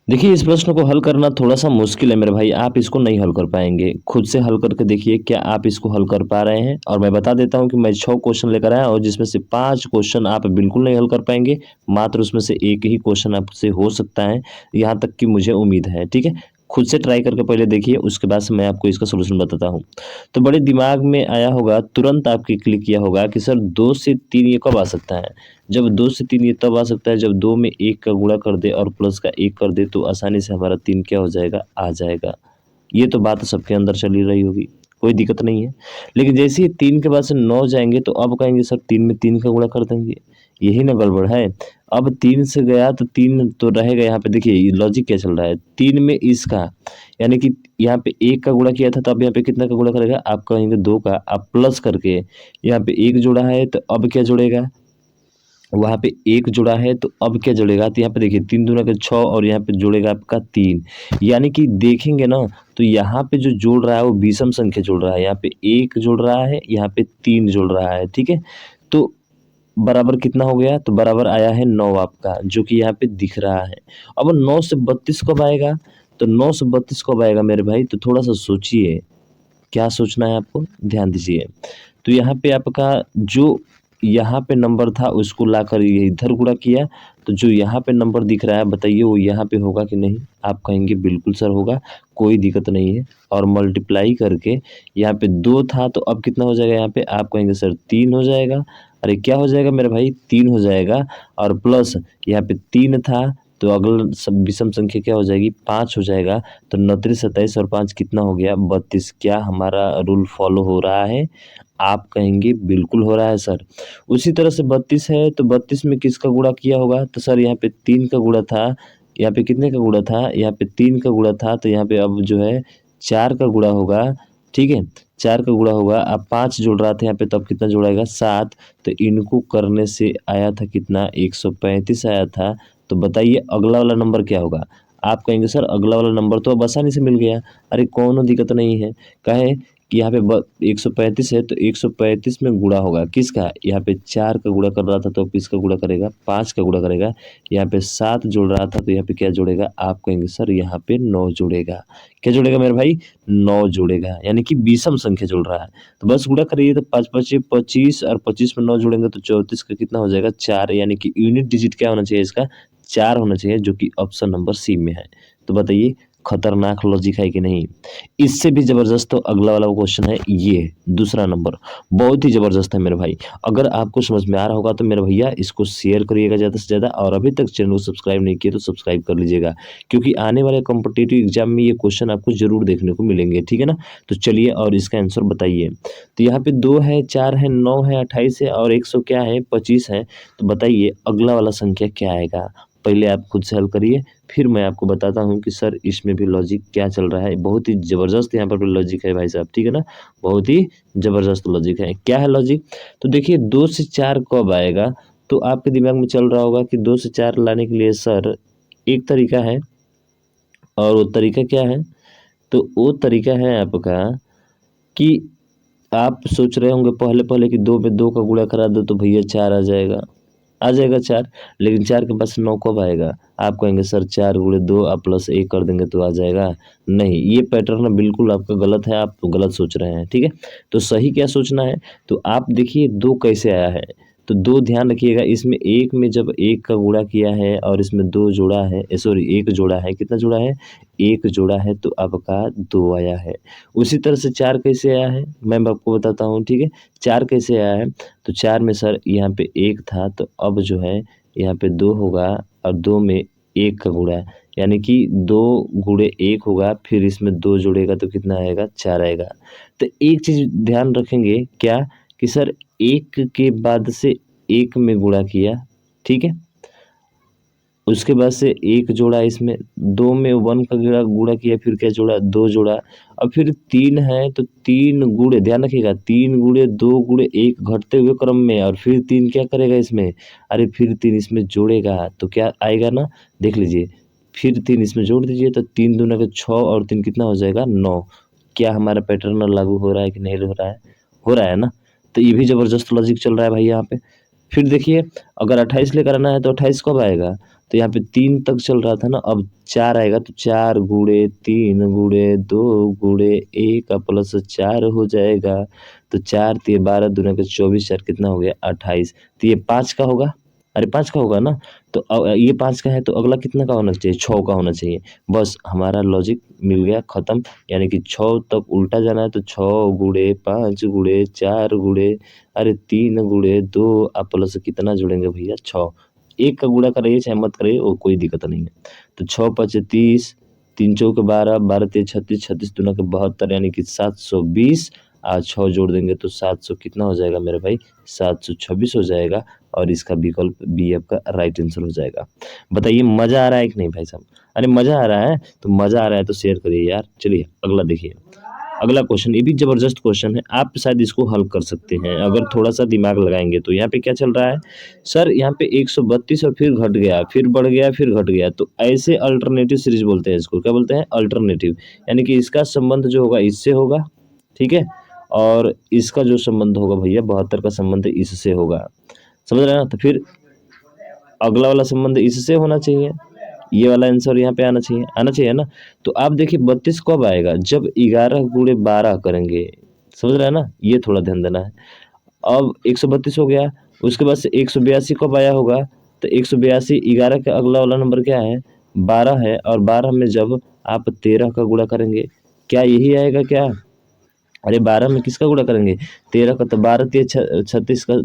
देखिए, इस प्रश्न को हल करना थोड़ा-सा मुश्किल है मेरे भाई, आप इसको नहीं हल कर पाएँगे। खुद से हल करके देखिए, क्या आप इसको हल कर पा रहे हैं? और मैं बता देता हूँ कि मैं 6 क्वेश्चन लेकर आया और जिसमें से 5 क्वेश्चन आप बिल्कुल नहीं हल कर पाएँगे, मात्र उसमें से 1 ही क्वेश्चन आपसे हो सकता है, यहाँ तक कि मुझे उम्मीद है, ठीक है? खुद से ट्राई करके पहले देखिए, उसके बाद से मैं आपको इसका सॉल्यूशन बताता हूँ। तो बड़े दिमाग में आया होगा, तुरंत आपके क्लिक किया होगा कि सर 2 से 3 ये कब आ सकता है? जब 2 से 3 ये तब आ सकता है जब 2 में 1 का गुणा कर दे और प्लस का 1 कर दे तो आसानी से हमारा 3 क्या हो जाएगा? आ जाएगा। ये तो बात सबके अंदर चल ही रही होगी, कोई दिक्कत नहीं है। लेकिन जैसे ही 3 के बाद से 9 जाएँगे तो अब कहेंगे सर 3 में 3 का गुणा कर देंगे, यही ना गड़बड़ है। अब 3 से गया तो 3 तो रहेगा यहाँ पे देखिए ये लॉजिक क्या चल रहा है, 3 में इसका यानी कि यहाँ पे 1 का गुणा किया था तो अब यहाँ पे कितना का गुणा करेगा? आप कहेंगे 2 का, आप प्लस करके यहाँ पे 1 जोड़ा है तो अब क्या जुड़ेगा? वहाँ पे 1 जुड़ा है तो अब क्या जुड़ेगा? तो यहाँ पे देखिए 3 दूना के 6 और यहाँ पे जुड़ेगा आपका 3 यानी कि देखेंगे ना तो यहाँ पे जो जुड़ रहा है वो विषम संख्या जुड़ रहा है। यहाँ पे 1 जुड़ रहा है, यहाँ पे 3 जुड़ रहा है, ठीक है? तो बराबर कितना हो गया? तो बराबर आया है 9 आपका जो कि यहाँ पे दिख रहा है। अब 9 से 32 कब आएगा? तो 9 से 32 कब आएगा मेरे भाई? तो थोड़ा-सा सोचिए, क्या सोचना है आपको? ध्यान दीजिए। तो यहाँ पे आपका जो यहाँ पे नंबर था उसको लाकर ये इधर गुणा किया, तो जो यहाँ पे नंबर दिख रहा है बताइए वो यहाँ पे होगा कि नहीं? आप कहेंगे बिल्कुल सर होगा, कोई दिक्कत नहीं है और मल्टीप्लाई करके यहाँ पे 2 था तो अब कितना हो जाएगा यहाँ पे? आप कहेंगे सर 3 हो जाएगा। अरे क्या हो जाएगा मेरे भाई? 3 हो जाएगा और प्लस यहाँ पे 3 था तो अगला विषम संख्या क्या हो जाएगी? 5 हो जाएगा। तो 29, 27 और 5 कितना हो गया? 32। क्या हमारा रूल फॉलो हो रहा है? आप कहेंगे बिल्कुल हो रहा है सर। उसी तरह से 32 है तो 32 में किसका गुणा किया होगा? तो सर यहाँ पे 3 का गुणा था, यहाँ पे कितने का गुणा था? यहाँ पे 3 का गुणा था तो यहाँ पे अब जो है 4 का गुणा होगा, ठीक है? 4 का गुणा होगा, अब 5 जुड़ रहा था यहाँ पे तब कितना जुड़ेगा? 7। तो इनको करने से आया था कितना? 135 आया था। तो बताइए अगला वाला नंबर क्या होगा? आप कहेंगे सर अगला वाला नंबर तो अब आसानी से मिल गया। अरे कौनो दिक्कत नहीं है। काहे कि यहाँ पे 135 है तो 135 में गुणा होगा किसका? यहाँ पे 4 का गुणा कर रहा था तो अब किसका गुणा करेगा? 5 का गुणा करेगा। यहाँ पे 7 जुड़ रहा था तो यहाँ पे क्या जुड़ेगा? आप कहेंगे सर यहाँ पे 9 जुड़ेगा। क्या जुड़ेगा मेरे भाई? 9 जुड़ेगा यानी कि विषम संख्या जुड़ रहा है। तो बस गुणा करिए तो 5 पचे 25 और 25 में 9 जोड़ेंगे तो 34 का कितना हो जाएगा? 4 यानी कि यूनिट डिजिट क्या होना चाहिए इसका? 4 होना चाहिए जो कि ऑप्शन नंबर सी में है। तो बताइए खतरनाक लॉजिक है कि नहीं? इससे भी ज़बरदस्त तो अगला वाला क्वेश्चन है ये, दूसरा नंबर, बहुत ही ज़बरदस्त है मेरे भाई। अगर आपको समझ में आ रहा होगा तो मेरे भैया इसको शेयर करिएगा ज़्यादा से ज़्यादा और अभी तक चैनल को सब्सक्राइब नहीं किया तो सब्सक्राइब कर लीजिएगा, क्योंकि आने वाले कॉम्पिटिटिव एग्जाम में ये क्वेश्चन आपको ज़रूर देखने को मिलेंगे, ठीक है ना? तो चलिए और इसका आंसर बताइए। तो यहाँ पे 2 है, 4 है, 9 है, 28 है और 100 क्या है? 25 है। तो बताइए अगला वाला संख्या क्या आएगा? पहले आप खुद से हल करिए, फिर मैं आपको बताता हूँ कि सर इसमें भी लॉजिक क्या चल रहा है। बहुत ही ज़बरदस्त यहाँ पर भी लॉजिक है भाई साहब, ठीक है ना? बहुत ही ज़बरदस्त लॉजिक है। क्या है लॉजिक? तो देखिए 2 से 4 कब आएगा? तो आपके दिमाग में चल रहा होगा कि 2 से 4 लाने के लिए सर एक तरीका है और वो तरीका क्या है? तो वो तरीका है आपका कि आप सोच रहे होंगे पहले-पहले कि 2 में 2 का गुणा करा दो तो भैया 4 आ जाएगा 4, लेकिन 4 के पास 9 कब आएगा? आप कहेंगे सर 4 गुणे 2 आप प्लस 1 कर देंगे तो आ जाएगा। नहीं, ये पैटर्न ना बिल्कुल आपका गलत है, आप गलत सोच रहे हैं, ठीक है? तो सही क्या सोचना है? तो आप देखिए 2 कैसे आया है? तो 2 ध्यान रखिएगा इसमें 1 में जब 1 का गुणा किया है और इसमें 2 जोड़ा है सॉरी 1 जोड़ा है, कितना जोड़ा है? 1 जोड़ा है तो आपका 2 आया है। उसी तरह से 4 कैसे आया है? मैं आपको बताता हूँ, ठीक है? 4 कैसे आया है? तो 4 में सर यहाँ पे 1 था तो अब जो है यहाँ पे 2 होगा और 2 में 1 का गुणा यानी कि 2 गुणे 1 होगा, फिर इसमें 2 जुड़ेगा तो कितना आएगा? 4 आएगा। तो एक चीज़ ध्यान रखेंगे क्या कि सर 1 के बाद से 1 में गुणा किया, ठीक है? उसके बाद से 1 जोड़ा इसमें, 2 में 1 का गुणा गुणा किया फिर क्या जोड़ा? 2 जोड़ा और फिर 3 है तो 3 गुणे ध्यान रखिएगा 3 गुणे 2 गुणे 1 घटते हुए क्रम में और फिर 3 क्या करेगा इसमें? अरे फिर 3 इसमें जोड़ेगा तो क्या आएगा ना? देख लीजिए, फिर 3 इसमें जोड़ दीजिए तो 3 दूना के 6 और 3 कितना हो जाएगा? 9। क्या हमारा पैटर्न लागू हो रहा है कि नहीं हो रहा है? हो रहा है ना? तो ये भी ज़बरदस्त लॉजिक चल रहा है भाई यहाँ पे। फिर देखिए अगर 28 लेकर आना है तो 28 कब आएगा, तो यहाँ पे 3 तक चल रहा था ना, अब 4 आएगा तो 4 गुणे 3 गुणे 2 गुणे 1 का प्लस 4 हो जाएगा। तो 4 तिये 12 दूना के 24, 4 कितना हो गया 28। तो ये 5 का होगा, अरे 5 का होगा ना, तो ये 5 का है तो अगला कितना का होना चाहिए, 6 का होना चाहिए। बस हमारा लॉजिक मिल गया खत्म, यानी कि 6 तक उल्टा जाना है तो 6 गुणे 5 गुणे 4 गुणे अरे 3 गुणे 2 आप प्लस कितना जोड़ेंगे भैया 6। एक का गुणा करिए चाहे मत करिए वो कोई दिक्कत नहीं है। तो 6 5 30, 3 चौके 12, 12 तिये 36, 36 दूना के 72 यानी कि 720। आज 6 जोड़ देंगे तो 700 कितना हो जाएगा मेरे भाई, 726 हो जाएगा। और इसका विकल्प बी आपका राइट आंसर हो जाएगा। बताइए मजा आ रहा है कि नहीं भाई साहब? अरे मजा आ रहा है तो मजा आ रहा है तो शेयर करिए यार। चलिए अगला देखिए, अगला क्वेश्चन ये भी जबरदस्त क्वेश्चन है, आप शायद इसको हल कर सकते हैं अगर थोड़ा सा दिमाग लगाएंगे तो। यहाँ पे क्या चल रहा है सर, यहाँ पे 132 और फिर घट गया, फिर बढ़ गया, फिर घट गया, तो ऐसे अल्टरनेटिव सीरीज बोलते हैं इसको। क्या बोलते हैं? अल्टरनेटिव। यानी कि इसका संबंध जो होगा इससे होगा, ठीक है, और इसका जो संबंध होगा भैया 72 का संबंध इससे होगा, समझ रहे हैं ना? तो फिर अगला वाला संबंध इससे होना चाहिए, ये वाला आंसर यहाँ पे आना चाहिए ना। तो आप देखिए 32 कब आएगा, जब 11 गुणे 12 करेंगे, समझ रहे हैं ना, ये थोड़ा ध्यान देना है। अब 132 हो गया, उसके बाद से 182 कब आया होगा, तो 182 11 का अगला वाला नंबर क्या है, 12 है, और 12 में जब आप 13 का गुणा करेंगे, क्या यही आएगा क्या? अरे 12 में किसका गुणा करेंगे, 13 का, तो 12 तिये 36 का,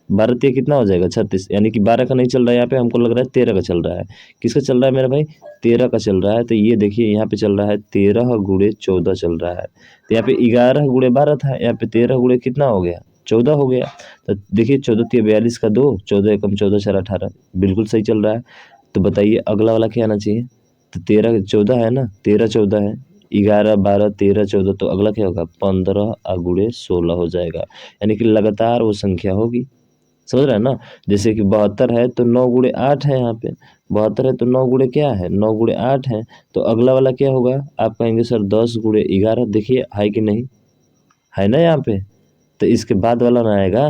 12 तिये कितना हो जाएगा 36, यानी कि 12 का नहीं चल रहा है यहाँ पे, हमको लग रहा है 13 का चल रहा है। किसका चल रहा है मेरा भाई, 13 का चल रहा है। तो ये देखिए यहाँ पे चल रहा है 13 गुणे 14 चल रहा है। तो यहाँ पे 11 गुणे 12 था, यहाँ पे 13 गुणे कितना हो गया, 14 हो गया। तो देखिए 14 तिये 42 का 2, 14 एकम 14 4 18, बिल्कुल सही चल रहा है। तो बताइए अगला वाला क्या आना चाहिए, तो 13 14 है ना, 13 14 है, 11 12 13 14, तो अगला क्या होगा 15 गुणे 16 हो जाएगा। यानी कि लगातार वो संख्या होगी, समझ रहे हैं ना। जैसे कि 72 है तो 9 गुणे 8 है, यहाँ पे 72 है तो 9 गुणे क्या है, 9 गुणे 8 है। तो अगला वाला क्या होगा, आप कहेंगे सर 10 गुणे 11, देखिए है कि नहीं, है ना यहाँ पे। तो इसके बाद वाला ना आएगा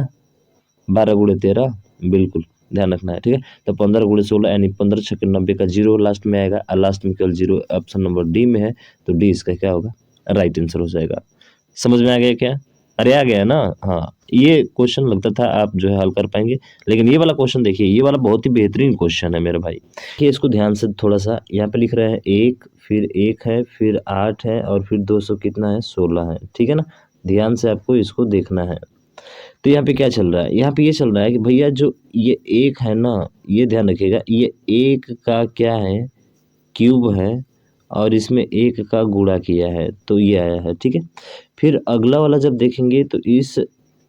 12 गुणे 13, बिल्कुल ध्यान रखना है, ठीक है। तो 15 गुणे 16 यानी 15 छक्के 90 का 0 लास्ट में आएगा, और लास्ट में केवल 0 ऑप्शन नंबर डी में है, तो डी इसका क्या होगा, राइट आंसर हो जाएगा। समझ में आ गया क्या? अरे आ गया ना, हाँ। ये क्वेश्चन लगता था आप जो है हल कर पाएंगे, लेकिन ये वाला क्वेश्चन देखिए, ये वाला बहुत ही बेहतरीन क्वेश्चन है मेरे भाई। देखिए इसको ध्यान से थोड़ा सा, यहाँ पे लिख रहे हैं 1, फिर 1 है, फिर 8 है, और फिर 200 कितना है 16 है, ठीक है ना। ध्यान से आपको इसको देखना है। तो यहाँ पे क्या चल रहा है, यहाँ पे ये चल रहा है कि भैया जो ये 1 है ना, ये ध्यान रखिएगा, ये 1 का क्या है, क्यूब है, और इसमें 1 का गुणा किया है तो ये आया है, ठीक है। फिर अगला वाला जब देखेंगे तो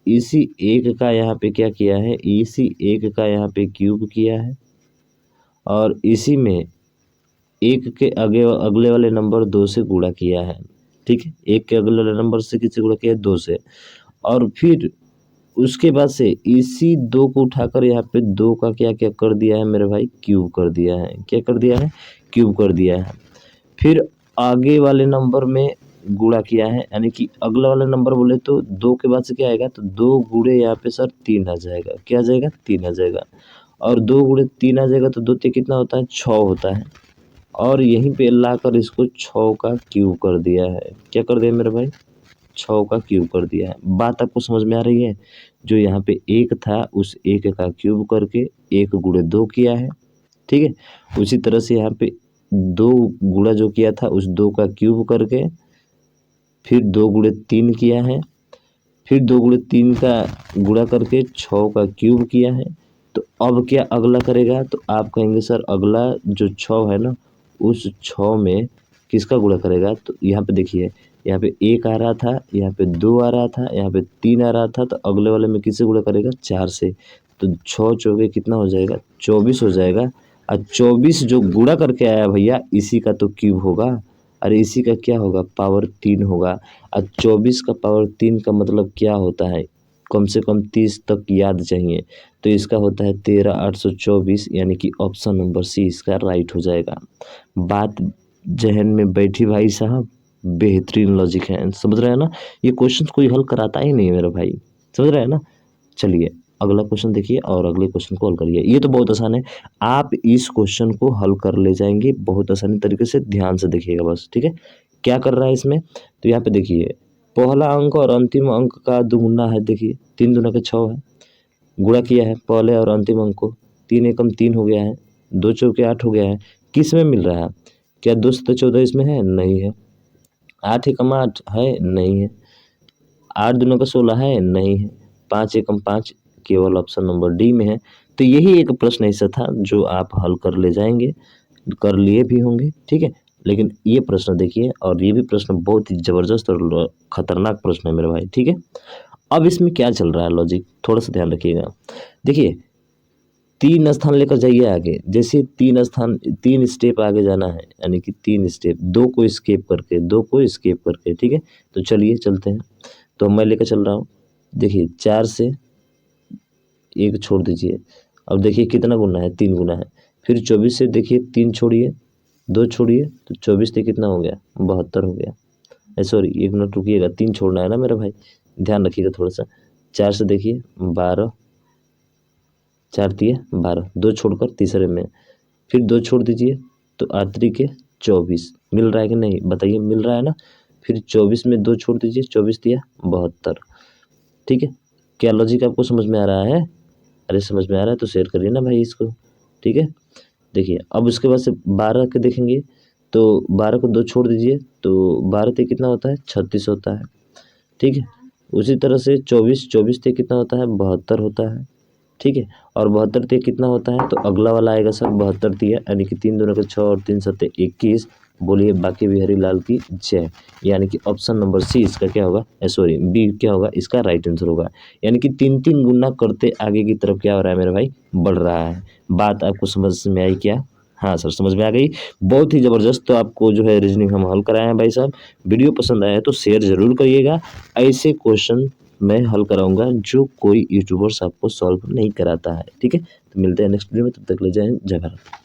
इसी 1 का यहाँ पे क्या किया है, इसी 1 का यहाँ पे क्यूब किया है, और इसी में 1 के आगे अगले वाले नंबर 2 से गुणा किया है, ठीक है। 1 के अगले वाले नंबर से किससे गुणा किया है, 2 से। और फिर उसके बाद से इसी 2 को उठाकर यहाँ पे 2 का क्या क्या कर दिया है मेरे भाई, क्यूब कर दिया है। क्या कर दिया है, क्यूब कर दिया है। फिर आगे वाले नंबर में गुणा किया है, यानी कि अगला वाला नंबर बोले तो 2 के बाद से क्या आएगा, तो 2 गुणे यहाँ पे सर 3 आ जाएगा, क्या आ जाएगा 3 आ जाएगा, और 2 गुणे 3 आ जाएगा तो 2 ते कितना होता है 6 होता है, और यहीं पे लाकर इसको 6 का क्यूब कर दिया है। क्या कर दिया मेरे भाई, 6 का क्यूब कर दिया है। बात आपको समझ में आ रही है? जो यहाँ पे 1 था उस 1 का क्यूब करके 1 गुणे 2 किया है, ठीक है। उसी तरह से यहाँ पे 2 गुणा जो किया था उस 2 का क्यूब करके फिर 2 गुणे 3 किया है, फिर 2 गुणे 3 का गुणा करके 6 का क्यूब किया है। तो अब क्या अगला करेगा, तो आप कहेंगे सर अगला जो 6 है ना, उस 6 में किसका गुणा करेगा, तो यहाँ पे देखिए, यहाँ पे 1 आ रहा था, यहाँ पे 2 आ रहा था, यहाँ पे 3 आ रहा था, तो अगले वाले में किससे गुणा करेगा, 4 से। तो 6 चौके कितना हो जाएगा, 24 हो जाएगा, और 24 जो गुणा करके आया भैया इसी का तो क्यूब होगा, अरे इसी का क्या होगा, पावर 3 होगा। और 24 का पावर 3 का मतलब क्या होता है, कम से कम 30 तक याद चाहिए, तो इसका होता है 13 824, यानी कि ऑप्शन नंबर सी इसका राइट हो जाएगा। बात जहन में बैठी भाई साहब, बेहतरीन लॉजिक है, समझ रहे हैं ना। ये क्वेश्चन कोई हल कराता ही नहीं है मेरा भाई, समझ रहे हैं ना। चलिए अगला क्वेश्चन देखिए और अगले क्वेश्चन को हल करिए। ये तो बहुत आसान है, आप इस क्वेश्चन को हल कर ले जाएंगे बहुत आसानी तरीके से, ध्यान से देखिएगा बस, ठीक है। क्या कर रहा है इसमें, तो यहाँ पे देखिए पहला अंक और अंतिम अंक का दुगुना है, देखिए 3 दूना के 6 है, गुणा किया है पहले और अंतिम अंक को, 3 एकम 3 हो गया है, 2 चौके 8 हो गया है। किस में मिल रहा है, क्या 2 सत्ते 14 इसमें है, नहीं है। 8 एकम 8 है, नहीं है। 8 दूना का 16 है, नहीं है। 5 एकम 5 केवल ऑप्शन नंबर डी में है। तो यही एक प्रश्न ऐसा था जो आप हल कर ले जाएंगे, कर लिए भी होंगे, ठीक है। लेकिन ये प्रश्न देखिए, और ये भी प्रश्न बहुत ही जबरदस्त और खतरनाक प्रश्न है मेरे भाई, ठीक है। अब इसमें क्या चल रहा है लॉजिक, थोड़ा सा ध्यान रखिएगा। देखिए 3 स्थान लेकर जाइए आगे, जैसे 3 स्थान 3 स्टेप आगे जाना है, यानी कि 3 स्टेप, 2 को स्केप करके, 2 को स्केप करके, ठीक है। तो चलिए चलते हैं, तो मैं लेकर चल रहा हूँ। देखिए 4 से 1 छोड़ दीजिए, अब देखिए कितना गुना है, 3 गुना है। फिर 24 से देखिए 3 छोड़िए, 2 छोड़िए, तो 24 से कितना हो गया, 72 हो गया। सॉरी 1 मिनट रुकिएगा, 3 छोड़ना है ना मेरा भाई, ध्यान रखिएगा थोड़ा सा। 4 से देखिए 12, 4 तिया 12, 2 छोड़कर तीसरे में, फिर 2 छोड़ दीजिए, तो 8 त्रिके 24, मिल रहा है कि नहीं बताइए, मिल रहा है ना। फिर 24 में 2 छोड़ दीजिए, 24 तिया 72, ठीक है। क्या लॉजिक आपको समझ में आ रहा है, अरे समझ में आ रहा है तो शेयर करिए ना भाई इसको, ठीक है। देखिए अब उसके बाद से 12 के देखेंगे, तो 12 को 2 छोड़ दीजिए, तो 12 ते कितना होता है, 36 होता है, ठीक है। उसी तरह से 24, 24 ते कितना होता है, 72 होता है, ठीक है। और 72 तिया कितना होता है, तो अगला वाला आएगा सर 72 तिया, यानी कि 3 दूना के 6 और 3 सत्ते 21। बोलिए बाकी बिहारी लाल की जय। यानी कि ऑप्शन नंबर सी इसका क्या होगा, सॉरी बी क्या होगा, इसका राइट आंसर होगा। यानी कि 3-3 गुना करते आगे की तरफ क्या हो रहा है मेरे भाई, बढ़ रहा है। बात आपको समझ में आई क्या, हाँ सर समझ में आ गई, बहुत ही ज़बरदस्त। तो आपको जो है रीजनिंग हम हल कराए हैं भाई साहब। वीडियो पसंद आया है तो शेयर ज़रूर करिएगा, ऐसे क्वेश्चन मैं हल कराऊंगा जो कोई यूट्यूबर्स आपको सॉल्व नहीं कराता है, ठीक है। तो मिलते हैं नेक्स्ट वीडियो में, तब तक ले जाएं जय भारत।